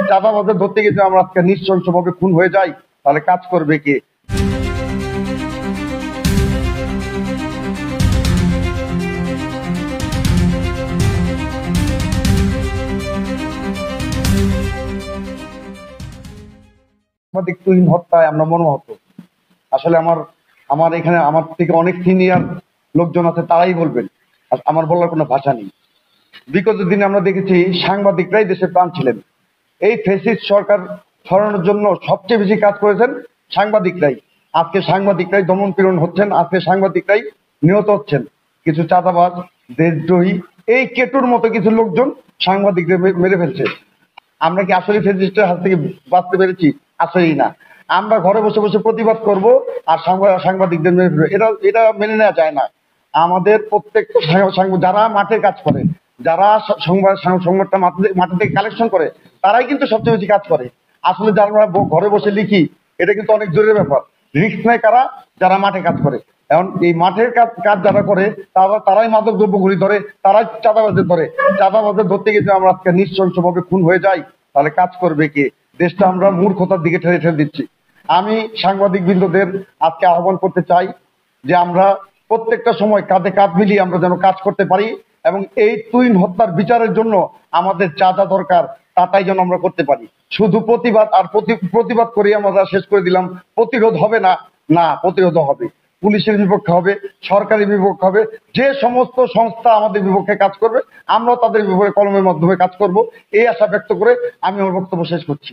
চাঁদাবাজদের ধরতে গিয়ে আমরা আজকে নৃশংসভাবে খুন হয়ে যাই, তাহলে কাজ করবে কে? সাংবাদিক তুহিন হত্যায় আমরা মর্মাহত। আসলে আমার এখানে আমার থেকে অনেক সিনিয়র লোকজন আছে, তারাই বলবেন, আমার বলার কোনো ভাষা নেই। বিগত দিনে আমরা দেখেছি সাংবাদিকরাই দেশের প্রাণ ছিলেন। এই ফ্যাসিস্ট সরকার সরানোর জন্য সবচেয়ে বেশি কাজ করেছেন সাংবাদিকরাই। আজকে সাংবাদিকরাই দমন পীড়ন হচ্ছেন, আজকে সাংবাদিকরাই নিহত হচ্ছেন। কিছু চাঁদাবাজ, দেশদ্রোহী, এই কেটুর মতো কিছু লোকজন সাংবাদিকদের মেরে ফেলছে। আমরা কি আসলে ফ্যাসিস্টের হাত থেকে বাঁচতে পেরেছি? আসলেই না। আমরা ঘরে বসে বসে প্রতিবাদ করব আর সাংবাদিকদের মেরে ফেলবো, এটা মেনে নেওয়া যায় না। আমাদের প্রত্যেকটা যারা মাঠে কাজ করে, যারা সংবাদটা মাঠে থেকে কালেকশন করে, তারাই কিন্তু সবচেয়ে বেশি কাজ করে। আসলে যারা আমরা ঘরে বসে লিখি, এটা কিন্তু অনেক জরুরি ব্যাপার। রিস্ক নেয় কারা? যারা মাঠে কাজ করে। এখন এই মাঠের কাজ যারা করে, তারাই মাদক দ্রব্য ঘুরি ধরে, তারাই চাঁদাবাজদের ধরে। চাঁদাবাজদের ধরতে গিয়ে আমরা আজকে নৃশংসভাবে খুন হয়ে যাই, তাহলে কাজ করবে কে? দেশটা আমরা মূর্খতার দিকে ঠেলে দিচ্ছি। আমি সাংবাদিক বৃন্দদের আজকে আহ্বান করতে চাই যে আমরা প্রত্যেকটা সময় কাঁধে কাঁধ মিলিয়ে আমরা যেন কাজ করতে পারি, এবং এই তুহিন হত্যার বিচারের জন্য আমাদের যা যা দরকার তাই যেন আমরা করতে পারি। শুধু প্রতিবাদ আর প্রতিবাদ করে আমরা শেষ করে দিলাম, প্রতিরোধ হবে না। না, প্রতিরোধ হবে, পুলিশের বিপক্ষে হবে, সরকারি বিপক্ষে হবে। যে সমস্ত সংস্থা আমাদের বিপক্ষে কাজ করবে, আমরা তাদের বিপক্ষে কলমের মাধ্যমে কাজ করব, এই আশা ব্যক্ত করে আমি আমার বক্তব্য শেষ করছি।